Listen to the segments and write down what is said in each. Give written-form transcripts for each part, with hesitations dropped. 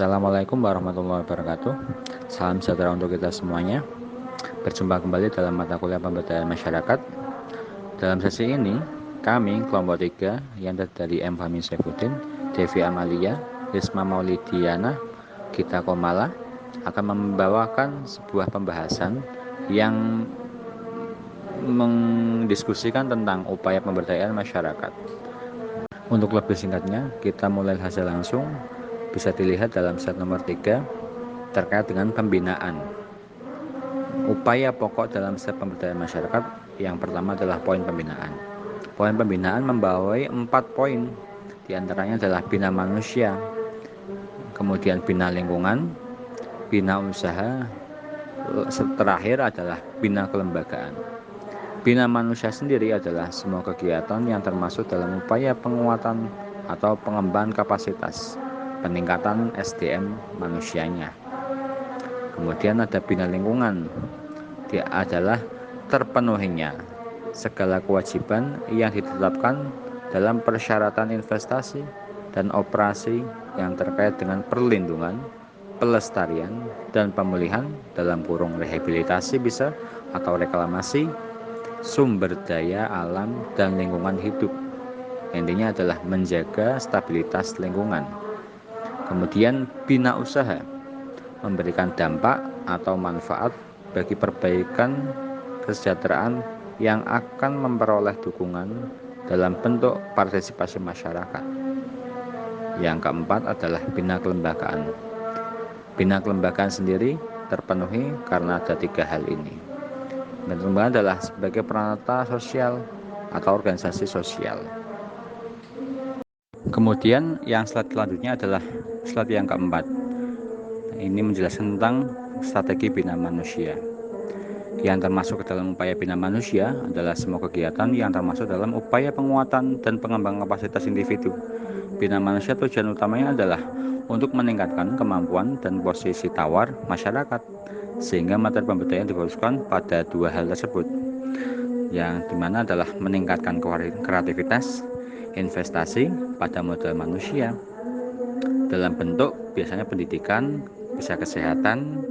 Assalamualaikum warahmatullahi wabarakatuh. Salam sejahtera untuk kita semuanya. Berjumpa kembali dalam mata kuliah pemberdayaan masyarakat. Dalam sesi ini, kami kelompok 3 yang terdiri M. Fahmi Saifuddin, Devi Amalia, Risma Maulidiana, Gita Komala akan membawakan sebuah pembahasan yang mendiskusikan tentang upaya pemberdayaan masyarakat. Untuk lebih singkatnya, kita mulai hasil langsung. Bisa dilihat dalam slide nomor 3 terkait dengan pembinaan. Upaya pokok dalam step pemberdayaan masyarakat yang pertama adalah poin pembinaan. Poin pembinaan membawai 4 poin. Di antaranya adalah bina manusia, kemudian bina lingkungan, bina usaha, terakhir adalah bina kelembagaan. Bina manusia sendiri adalah semua kegiatan yang termasuk dalam upaya penguatan atau pengembangan kapasitas, peningkatan SDM manusianya. Kemudian ada bina lingkungan, dia adalah terpenuhinya segala kewajiban yang ditetapkan dalam persyaratan investasi dan operasi yang terkait dengan perlindungan, pelestarian, dan pemulihan dalam kurung rehabilitasi bisa atau reklamasi sumber daya alam dan lingkungan hidup. Intinya adalah menjaga stabilitas lingkungan. Kemudian bina usaha, memberikan dampak atau manfaat bagi perbaikan kesejahteraan yang akan memperoleh dukungan dalam bentuk partisipasi masyarakat. Yang keempat adalah bina kelembagaan. Bina kelembagaan sendiri terpenuhi karena ada 3 hal ini. Bina kelembagaan adalah sebagai peranata sosial atau organisasi sosial. Kemudian yang slide selanjutnya adalah slide yang keempat. Ini menjelaskan tentang strategi bina manusia. Yang termasuk ke dalam upaya bina manusia adalah semua kegiatan yang termasuk dalam upaya penguatan dan pengembangan kapasitas individu. Bina manusia tujuan utamanya adalah untuk meningkatkan kemampuan dan posisi tawar masyarakat, sehingga materi pemberdayaan difokuskan pada 2 hal tersebut, yang dimana adalah meningkatkan kreativitas, investasi pada modal manusia dalam bentuk biasanya pendidikan, bisa kesehatan,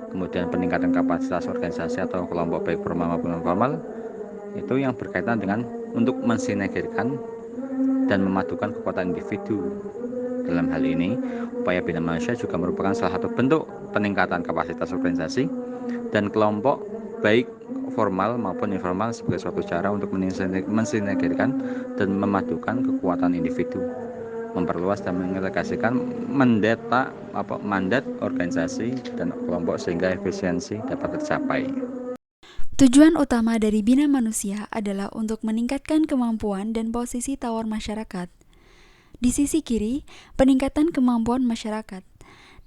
kemudian peningkatan kapasitas organisasi atau kelompok baik formal maupun non formal, itu yang berkaitan dengan untuk mensinergikan dan memadukan kekuatan individu. Dalam hal ini, upaya bina manusia juga merupakan salah satu bentuk peningkatan kapasitas organisasi dan kelompok baik formal maupun informal sebagai suatu cara untuk mensinergikan dan memadukan kekuatan individu, memperluas dan mengintegrasikan mandat organisasi dan kelompok sehingga efisiensi dapat tercapai. Tujuan utama dari bina manusia adalah untuk meningkatkan kemampuan dan posisi tawar masyarakat. Di sisi kiri, peningkatan kemampuan masyarakat.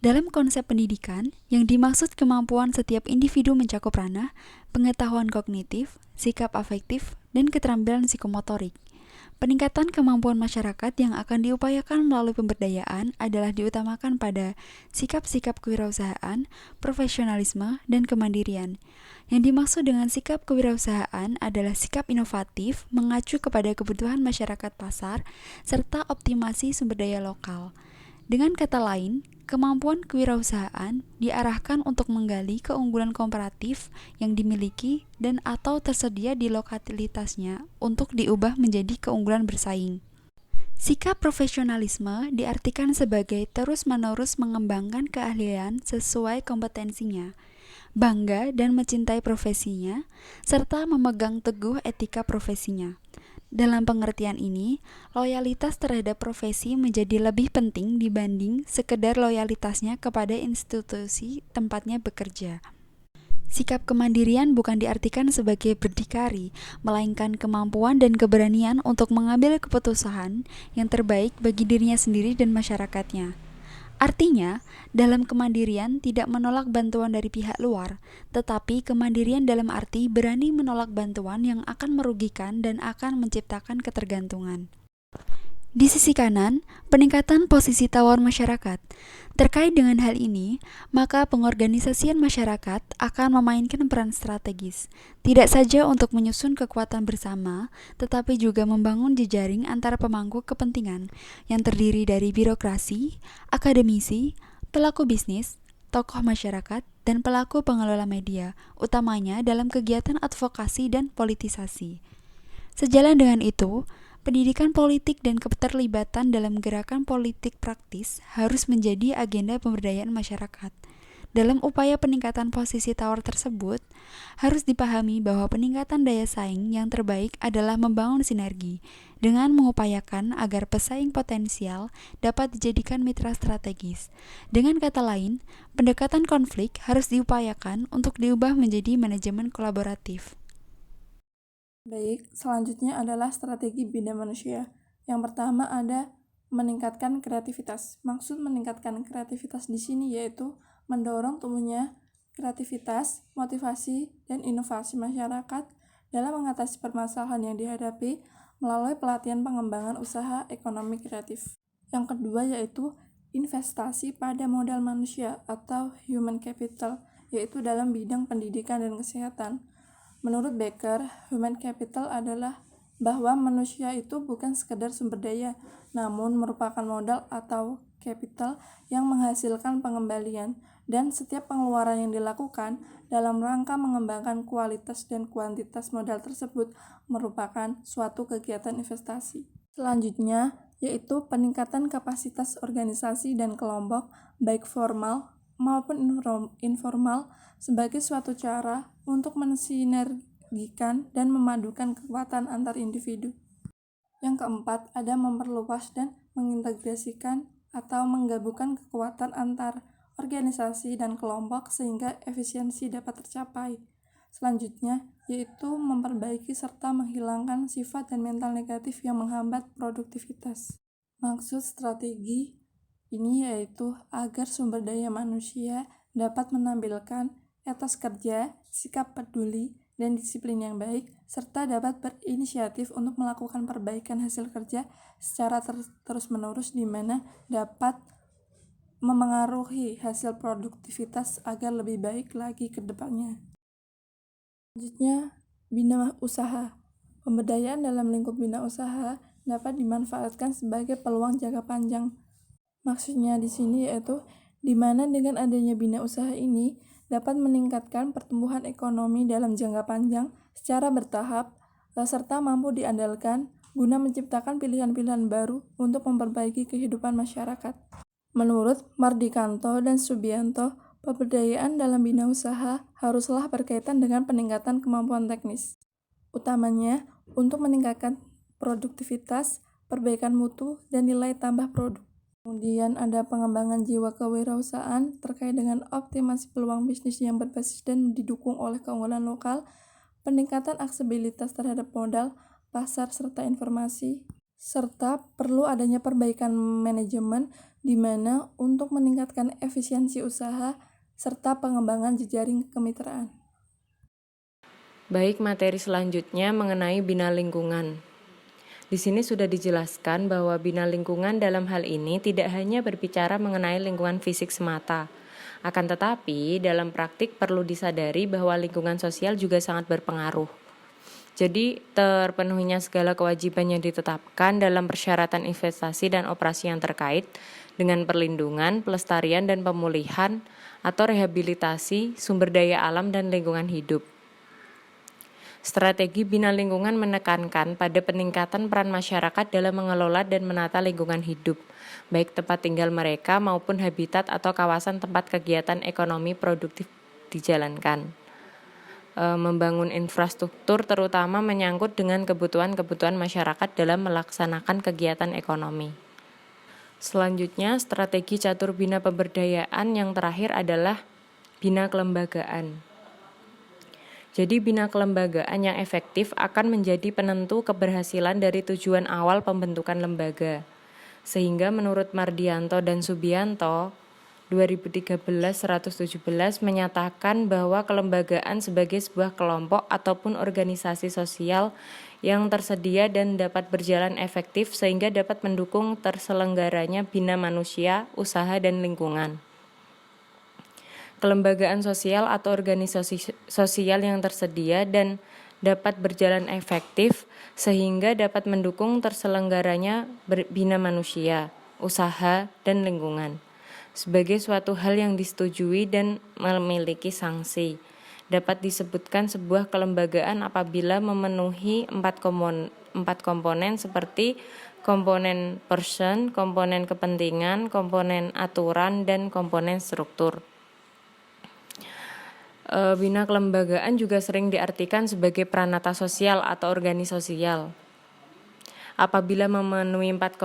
Dalam konsep pendidikan, yang dimaksud kemampuan setiap individu mencakup ranah, pengetahuan kognitif, sikap afektif, dan keterampilan psikomotorik. Peningkatan kemampuan masyarakat yang akan diupayakan melalui pemberdayaan adalah diutamakan pada sikap-sikap kewirausahaan, profesionalisme, dan kemandirian. Yang dimaksud dengan sikap kewirausahaan adalah sikap inovatif, mengacu kepada kebutuhan masyarakat pasar, serta optimasi sumber daya lokal. Dengan kata lain, kemampuan kewirausahaan diarahkan untuk menggali keunggulan komparatif yang dimiliki dan atau tersedia di lokalitasnya untuk diubah menjadi keunggulan bersaing. Sikap profesionalisme diartikan sebagai terus-menerus mengembangkan keahlian sesuai kompetensinya, bangga dan mencintai profesinya, serta memegang teguh etika profesinya. Dalam pengertian ini, loyalitas terhadap profesi menjadi lebih penting dibanding sekedar loyalitasnya kepada institusi tempatnya bekerja. Sikap kemandirian bukan diartikan sebagai berdikari, melainkan kemampuan dan keberanian untuk mengambil keputusan yang terbaik bagi dirinya sendiri dan masyarakatnya. Artinya, dalam kemandirian tidak menolak bantuan dari pihak luar, tetapi kemandirian dalam arti berani menolak bantuan yang akan merugikan dan akan menciptakan ketergantungan. Di sisi kanan, peningkatan posisi tawar masyarakat. Terkait dengan hal ini, maka pengorganisasian masyarakat akan memainkan peran strategis, tidak saja untuk menyusun kekuatan bersama, tetapi juga membangun jejaring antara pemangku kepentingan yang terdiri dari birokrasi, akademisi, pelaku bisnis, tokoh masyarakat, dan pelaku pengelola media, utamanya dalam kegiatan advokasi dan politisasi. Sejalan dengan itu, pendidikan politik dan keterlibatan dalam gerakan politik praktis harus menjadi agenda pemberdayaan masyarakat. Dalam upaya peningkatan posisi tawar tersebut, harus dipahami bahwa peningkatan daya saing yang terbaik adalah membangun sinergi dengan mengupayakan agar pesaing potensial dapat dijadikan mitra strategis. Dengan kata lain, pendekatan konflik harus diupayakan untuk diubah menjadi manajemen kolaboratif. Baik, selanjutnya adalah strategi bina manusia. Yang pertama ada meningkatkan kreativitas. Maksud meningkatkan kreativitas di sini yaitu mendorong tumbuhnya kreativitas, motivasi, dan inovasi masyarakat dalam mengatasi permasalahan yang dihadapi melalui pelatihan pengembangan usaha ekonomi kreatif. Yang kedua yaitu investasi pada modal manusia atau human capital, yaitu dalam bidang pendidikan dan kesehatan. Menurut Becker, human capital adalah bahwa manusia itu bukan sekedar sumber daya, namun merupakan modal atau capital yang menghasilkan pengembalian, dan setiap pengeluaran yang dilakukan dalam rangka mengembangkan kualitas dan kuantitas modal tersebut merupakan suatu kegiatan investasi. Selanjutnya, yaitu peningkatan kapasitas organisasi dan kelompok, baik formal maupun informal, sebagai suatu cara untuk mensinergikan dan memadukan kekuatan antar individu. Yang keempat, ada memperluas dan mengintegrasikan atau menggabungkan kekuatan antar organisasi dan kelompok sehingga efisiensi dapat tercapai. Selanjutnya, yaitu memperbaiki serta menghilangkan sifat dan mental negatif yang menghambat produktivitas. Maksud strategi ini yaitu agar sumber daya manusia dapat menampilkan etos kerja, sikap peduli, dan disiplin yang baik, serta dapat berinisiatif untuk melakukan perbaikan hasil kerja secara terus-menerus di mana dapat memengaruhi hasil produktivitas agar lebih baik lagi ke depannya. Selanjutnya, bina usaha. Pemberdayaan dalam lingkup bina usaha dapat dimanfaatkan sebagai peluang jangka panjang. Maksudnya di sini yaitu di mana dengan adanya bina usaha ini dapat meningkatkan pertumbuhan ekonomi dalam jangka panjang secara bertahap serta mampu diandalkan guna menciptakan pilihan-pilihan baru untuk memperbaiki kehidupan masyarakat. Menurut Mardikanto dan Subianto, pemberdayaan dalam bina usaha haruslah berkaitan dengan peningkatan kemampuan teknis, utamanya untuk meningkatkan produktivitas, perbaikan mutu, dan nilai tambah produk. Kemudian ada pengembangan jiwa kewirausahaan terkait dengan optimasi peluang bisnis yang berbasis dan didukung oleh keunggulan lokal, peningkatan aksesibilitas terhadap modal, pasar, serta informasi, serta perlu adanya perbaikan manajemen di mana untuk meningkatkan efisiensi usaha serta pengembangan jejaring kemitraan. Baik, materi selanjutnya mengenai bina lingkungan. Di sini sudah dijelaskan bahwa bina lingkungan dalam hal ini tidak hanya berbicara mengenai lingkungan fisik semata. Akan tetapi, dalam praktik perlu disadari bahwa lingkungan sosial juga sangat berpengaruh. Jadi, terpenuhinya segala kewajiban yang ditetapkan dalam persyaratan investasi dan operasi yang terkait dengan perlindungan, pelestarian, dan pemulihan atau rehabilitasi sumber daya alam dan lingkungan hidup. Strategi bina lingkungan menekankan pada peningkatan peran masyarakat dalam mengelola dan menata lingkungan hidup, baik tempat tinggal mereka maupun habitat atau kawasan tempat kegiatan ekonomi produktif dijalankan. Membangun infrastruktur terutama menyangkut dengan kebutuhan-kebutuhan masyarakat dalam melaksanakan kegiatan ekonomi. Selanjutnya, strategi catur bina pemberdayaan yang terakhir adalah bina kelembagaan. Jadi bina kelembagaan yang efektif akan menjadi penentu keberhasilan dari tujuan awal pembentukan lembaga. Sehingga menurut Mardianto dan Subianto, 2013-117 menyatakan bahwa kelembagaan sebagai sebuah kelompok ataupun organisasi sosial yang tersedia dan dapat berjalan efektif sehingga dapat mendukung terselenggaranya bina manusia, usaha, dan lingkungan. Kelembagaan sosial atau organisasi sosial yang tersedia dan dapat berjalan efektif sehingga dapat mendukung terselenggaranya bina manusia, usaha, dan lingkungan. sebagai suatu hal yang disetujui dan memiliki sanksi. Dapat disebutkan sebuah kelembagaan apabila memenuhi empat komponen seperti komponen person, komponen kepentingan, komponen aturan, dan komponen struktur. Bina kelembagaan juga sering diartikan sebagai pranata sosial atau organisasi sosial. Apabila memenuhi empat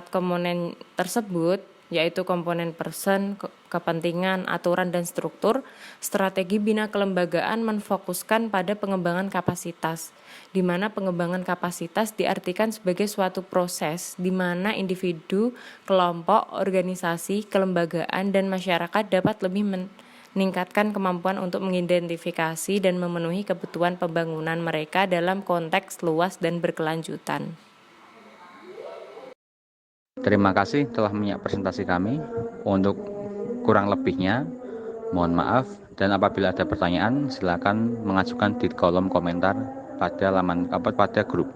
komponen tersebut, yaitu komponen person, kepentingan, aturan, dan struktur, strategi bina kelembagaan menfokuskan pada pengembangan kapasitas, di mana pengembangan kapasitas diartikan sebagai suatu proses di mana individu, kelompok, organisasi, kelembagaan, dan masyarakat dapat lebih meningkatkan kemampuan untuk mengidentifikasi dan memenuhi kebutuhan pembangunan mereka dalam konteks luas dan berkelanjutan. Terima kasih telah menyimak presentasi kami. Untuk kurang lebihnya, mohon maaf, dan apabila ada pertanyaan, silakan mengajukan di kolom komentar pada grup.